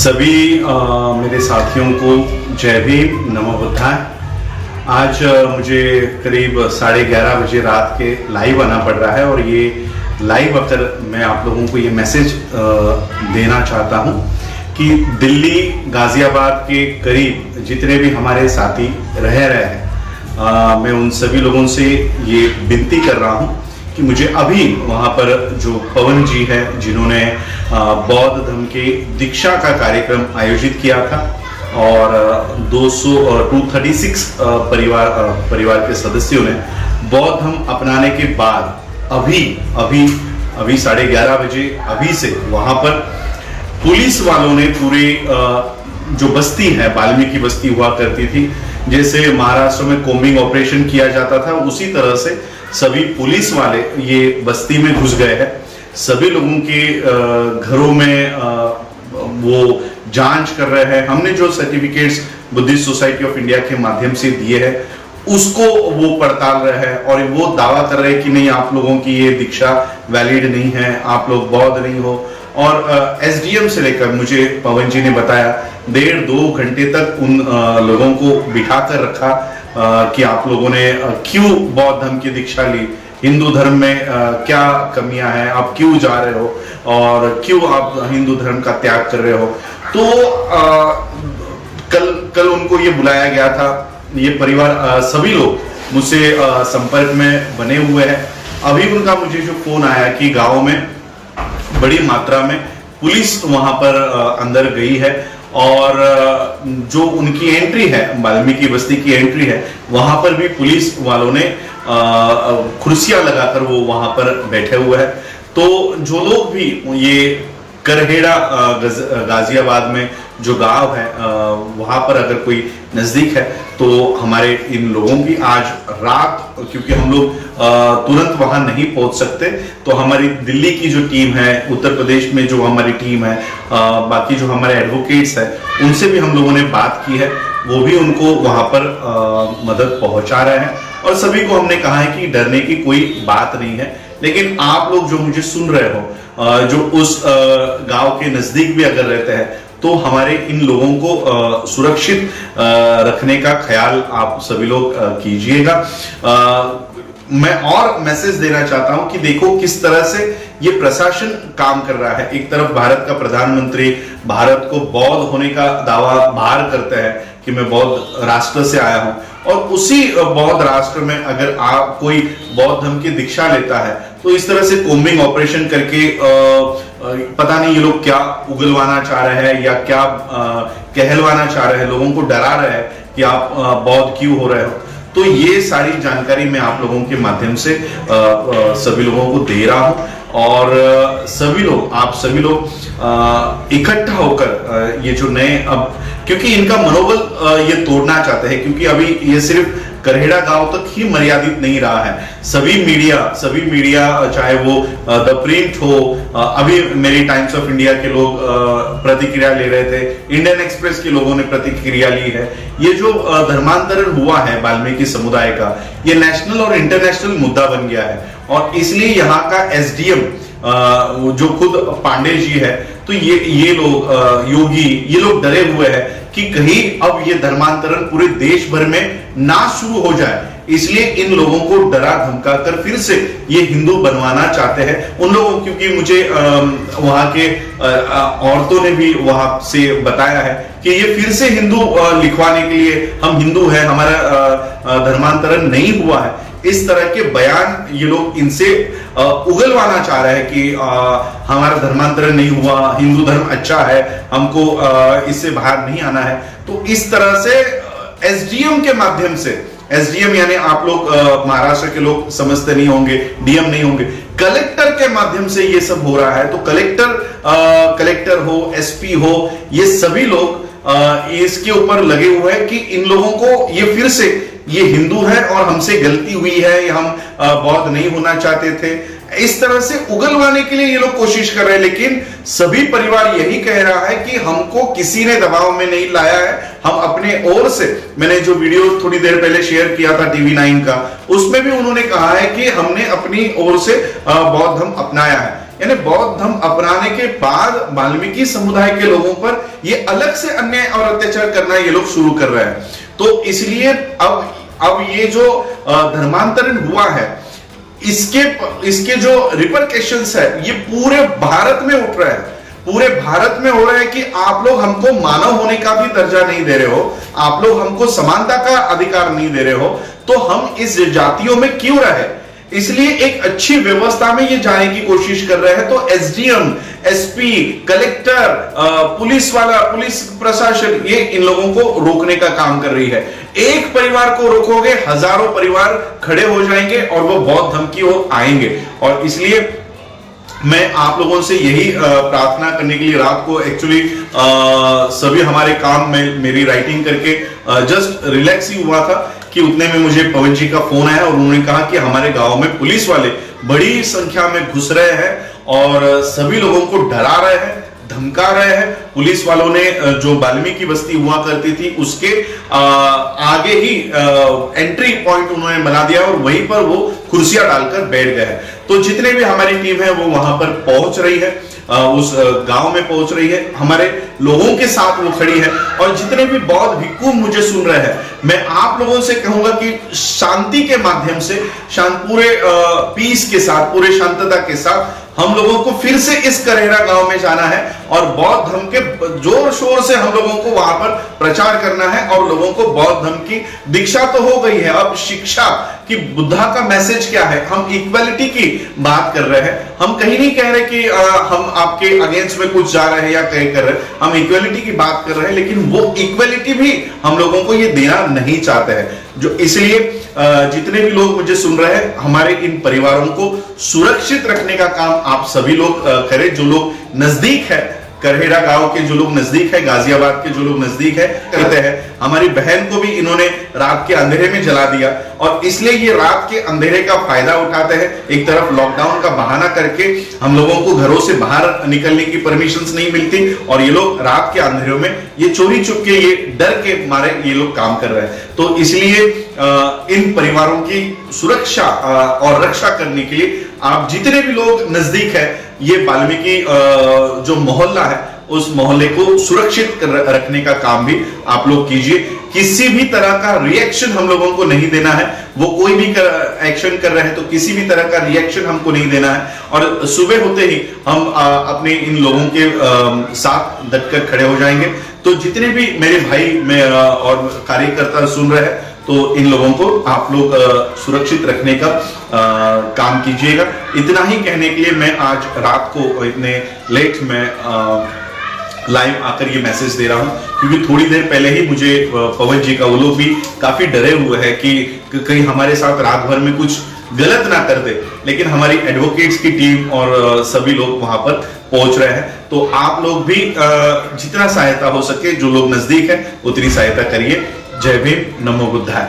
सभी मेरे साथियों को जय भीम, नमो बुद्धाय। आज मुझे करीब 11:30 बजे रात के लाइव आना पड़ रहा है और ये लाइव अगर मैं आप लोगों को ये मैसेज देना चाहता हूँ कि दिल्ली गाजियाबाद के करीब जितने भी हमारे साथी रह रहे हैं, मैं उन सभी लोगों से ये विनती कर रहा हूँ कि मुझे अभी वहाँ पर जो पवन जी है जिन्होंने बौद्ध धर्म के दीक्षा का कार्यक्रम आयोजित किया था और 236 परिवार के सदस्यों ने बौद्ध धर्म अपनाने के बाद अभी 11:30 बजे अभी से वहाँ पर पुलिस वालों ने पूरे जो बस्ती है, वाल्मीकि बस्ती हुआ करती थी, जैसे महाराष्ट्र में कोम्बिंग ऑपरेशन किया जाता था, उसी तरह से सभी पुलिस वाले ये बस्ती में घुस गए हैं। सभी लोगों के घरों में वो जांच कर रहे हैं। हमने जो certificates Buddhist society of India के माध्यम से दिए हैं उसको वो पड़ताल रहे हैं और वो दावा कर रहे हैं कि नहीं, आप लोगों की ये दीक्षा वैलिड नहीं है, आप लोग बौद्ध नहीं हो। और एसडीएम से लेकर मुझे पवन जी ने बताया 1.5-2 घंटे तक उन लोगों को बिठा कर रखा कि आप लोगों ने क्यों बौद्ध धर्म की दीक्षा ली, हिंदू धर्म में क्या कमियां हैं, आप क्यों जा रहे हो और क्यों आप हिंदू धर्म का त्याग कर रहे हो। तो कल उनको ये बुलाया गया था। ये परिवार सभी लोग मुझसे संपर्क में बने हुए हैं। अभी उनका मुझे जो फोन आया कि गांव में बड़ी मात्रा में पुलिस वहां पर अंदर गई है और जो उनकी एंट्री है, वाल्मीकि बस्ती की एंट्री है, वहां पर भी पुलिस वालों ने कुर्सियां लगाकर वो वहां पर बैठे हुए हैं। तो जो लोग भी ये करहेड़ा गाजियाबाद में जो गांव है वहां पर अगर कोई नजदीक है तो हमारे इन लोगों की आज रात, क्योंकि हम लोग तुरंत वहां नहीं पहुंच सकते, तो हमारी दिल्ली की जो टीम है, उत्तर प्रदेश में जो हमारी टीम है, बाकी जो हमारे एडवोकेट्स हैं, उनसे भी हम लोगों ने बात की है। वो भी उनको वहां पर मदद पहुंचा रहे हैं और सभी को हमने कहा है कि डरने की कोई बात नहीं है। लेकिन आप लोग जो मुझे सुन रहे हो, जो उस गांव के नजदीक भी अगर रहते हैं, तो हमारे इन लोगों को सुरक्षित रखने का ख्याल आप सभी लोग कीजिएगा। मैं और मैसेज देना चाहता हूं कि देखो किस तरह से ये प्रशासन काम कर रहा है। एक तरफ भारत का प्रधानमंत्री भारत को बौद्ध होने का दावा बाहर करते हैं कि मैं बौद्ध राष्ट्र से आया हूं, और उसी बौद्ध राष्ट्र में अगर आप कोई बौद्ध धर्म की दीक्षा लेता है तो इस तरह से कोम्बिंग ऑपरेशन करके पता नहीं ये लोग क्या उगलवाना चाह रहे हैं या क्या कहलवाना चाह रहे हैं, लोगों को डरा रहे हैं कि आप बौद्ध क्यों हो रहे हो। तो ये सारी जानकारी मैं आप लोगों के माध्यम से सभी लोगों को दे रहा हूं और आप सभी लोग इकट्ठा होकर ये जो नए, अब क्योंकि इनका मनोबल ये तोड़ना चाहते हैं, क्योंकि अभी ये सिर्फ करहेड़ा गांव तक ही मर्यादित नहीं रहा है। सभी मीडिया चाहे वो द प्रिंट हो, अभी मेरी टाइम्स ऑफ इंडिया के लोग प्रतिक्रिया ले रहे थे, इंडियन एक्सप्रेस के लोगों ने प्रतिक्रिया ली है। ये जो धर्मांतरण हुआ है वाल्मीकि समुदाय का, ये नेशनल और इंटरनेशनल मुद्दा बन गया है और इसलिए यहाँ का एसडीएम जो खुद पांडे जी है, तो ये लोग योगी, ये लोग डरे हुए हैं कि कहीं अब ये धर्मांतरण पूरे देश भर में ना शुरू हो जाए, इसलिए इन लोगों को डरा धमका कर फिर से ये हिंदू बनवाना चाहते हैं उन लोगों। क्योंकि मुझे वहां के औरतों ने भी वहां से बताया है कि ये फिर से हिंदू लिखवाने के लिए, हम हिंदू हैं, हमारा धर्मांतरण नहीं हुआ है, इस तरह के बयान ये लोग इनसे उगलवाना चाह रहे हैं कि हमारा धर्मांतरण नहीं हुआ, हिंदू धर्म अच्छा है, हमको इससे बाहर नहीं आना है। तो इस तरह से एसडीएम के माध्यम से, एसडीएम यानी आप लोग महाराष्ट्र के लोग समझते नहीं होंगे, डीएम नहीं होंगे, कलेक्टर के माध्यम से ये सब हो रहा है। तो कलेक्टर हो, एसपी हो, ये सभी लोग इसके ऊपर लगे हुए हैं कि इन लोगों को ये फिर से ये हिंदू है और हमसे गलती हुई है, हम बौद्ध नहीं होना चाहते थे, इस तरह से उगलवाने के लिए ये लोग कोशिश कर रहे हैं। लेकिन सभी परिवार यही कह रहा है कि हमको किसी ने दबाव में नहीं लाया है, हम अपने ओर से, मैंने जो वीडियो थोड़ी देर पहले शेयर किया था TV9 का, उसमें भी उन्होंने कहा है कि हमने अपनी ओर से बौद्ध धर्म अपनाया है। यानी बौद्ध धर्म अपनाने के बाद वाल्मीकि समुदाय के लोगों पर ये अलग से अन्याय और अत्याचार करना ये लोग शुरू कर रहे हैं। तो इसलिए अब ये जो धर्मांतरण हुआ है, इसके जो रिपरकशंस है ये पूरे भारत में उठ रहा है, पूरे भारत में हो रहा है कि आप लोग हमको मानव होने का भी दर्जा नहीं दे रहे हो, आप लोग हमको समानता का अधिकार नहीं दे रहे हो, तो हम इस जातियों में क्यों रहे। इसलिए एक अच्छी व्यवस्था में ये जाने की कोशिश कर रहे हैं। तो एसडीएम, एसपी, कलेक्टर, पुलिस प्रशासन ये इन लोगों को रोकने का काम कर रही है। एक परिवार को रोकोगे, हजारों परिवार खड़े हो जाएंगे और वो बौद्ध धर्म की ओर आएंगे। और इसलिए मैं आप लोगों से यही प्रार्थना करने के लिए रात को एक्चुअली सभी हमारे काम में मेरी राइटिंग करके जस्ट रिलैक्स ही हुआ था कि उतने में मुझे पवन जी का फोन आया और उन्होंने कहा कि हमारे गांव में पुलिस वाले बड़ी संख्या में घुस रहे हैं और सभी लोगों को डरा रहे हैं, धमका रहे हैं। पुलिस वालों ने जो वाल्मीकि बस्ती हुआ करती थी उसके आगे ही एंट्री पॉइंट उन्होंने बना दिया और वहीं पर वो कुर्सियां डालकर बैठ गए। तो जितने भी हमारी टीम है वो वहां पर पहुंच रही है, उस गांव में पहुंच रही है, हमारे लोगों के साथ वो खड़ी है। और जितने भी बौद्ध भिक्खु मुझे सुन रहे हैं, मैं आप लोगों से कहूंगा कि शांति के माध्यम से, पूरे पीस के साथ, पूरे शांतता के साथ हम लोगों को फिर से इस करेरा गांव में जाना है और बौद्ध धर्म के जोर शोर से हम लोगों को वहां पर प्रचार करना है। और लोगों को बौद्ध धर्म की दीक्षा तो हो गई है, अब शिक्षा कि बुद्धा का मैसेज क्या है। हम इक्वालिटी की बात कर रहे हैं, हम कहीं नहीं कह रहे कि हम आपके अगेंस्ट में कुछ जा रहे हैं या कहीं कर रहे हैं, हम इक्वालिटी की बात कर रहे हैं। लेकिन वो इक्वालिटी भी हम लोगों को ये देना नहीं चाहते हैं। जो इसलिए जितने भी लोग मुझे सुन रहे हैं, हमारे इन परिवारों को सुरक्षित रखने का काम आप सभी लोग करें। जो लोग नजदीक है, करहेरा गांव के जो लोग नजदीक है, गाजियाबाद के जो लोग नजदीक है करते हैं, हमारी बहन को भी इन्होंने रात के अंधेरे में जला दिया। और इसलिए ये रात के अंधेरे का फायदा उठाते हैं। एक तरफ लॉकडाउन का बहाना करके हम लोगों को घरों से बाहर निकलने की परमिशंस नहीं मिलती और ये लोग रात के अंधेरों में ये चोरी चुप के, ये डर के मारे ये लोग काम कर रहे हैं। तो इसलिए इन परिवारों की सुरक्षा और रक्षा करने के लिए आप जितने भी लोग नजदीक है, ये वाल्मीकि जो मोहल्ला है उस मोहल्ले को सुरक्षित रखने का काम भी आप लोग कीजिए। किसी भी तरह का रिएक्शन हम लोगों को नहीं देना है। वो कोई भी एक्शन कर रहे हैं तो किसी भी तरह का रिएक्शन हमको नहीं देना है। और सुबह होते ही हम अपने इन लोगों के साथ डटकर खड़े हो जाएंगे। तो जितने भी मेरे भाई और कार्यकर्ता सुन रहे हैं, तो इन लोगों को आप लोग सुरक्षित रखने का काम कीजिएगा। इतना ही कहने के लिए मैं आज रात को इतने लेट में लाइव आकर ये मैसेज दे रहा हूं, क्योंकि थोड़ी देर पहले ही मुझे पवन जी का वो लोग भी काफी डरे हुए हैं कि कहीं हमारे साथ रात भर में कुछ गलत ना कर दे। लेकिन हमारी एडवोकेट्स की टीम और सभी लोग वहां पर पहुंच रहे हैं। तो आप लोग भी जितना सहायता हो सके, जो लोग नजदीक है उतनी सहायता करिए। जय भीम, नमो बुद्धाय।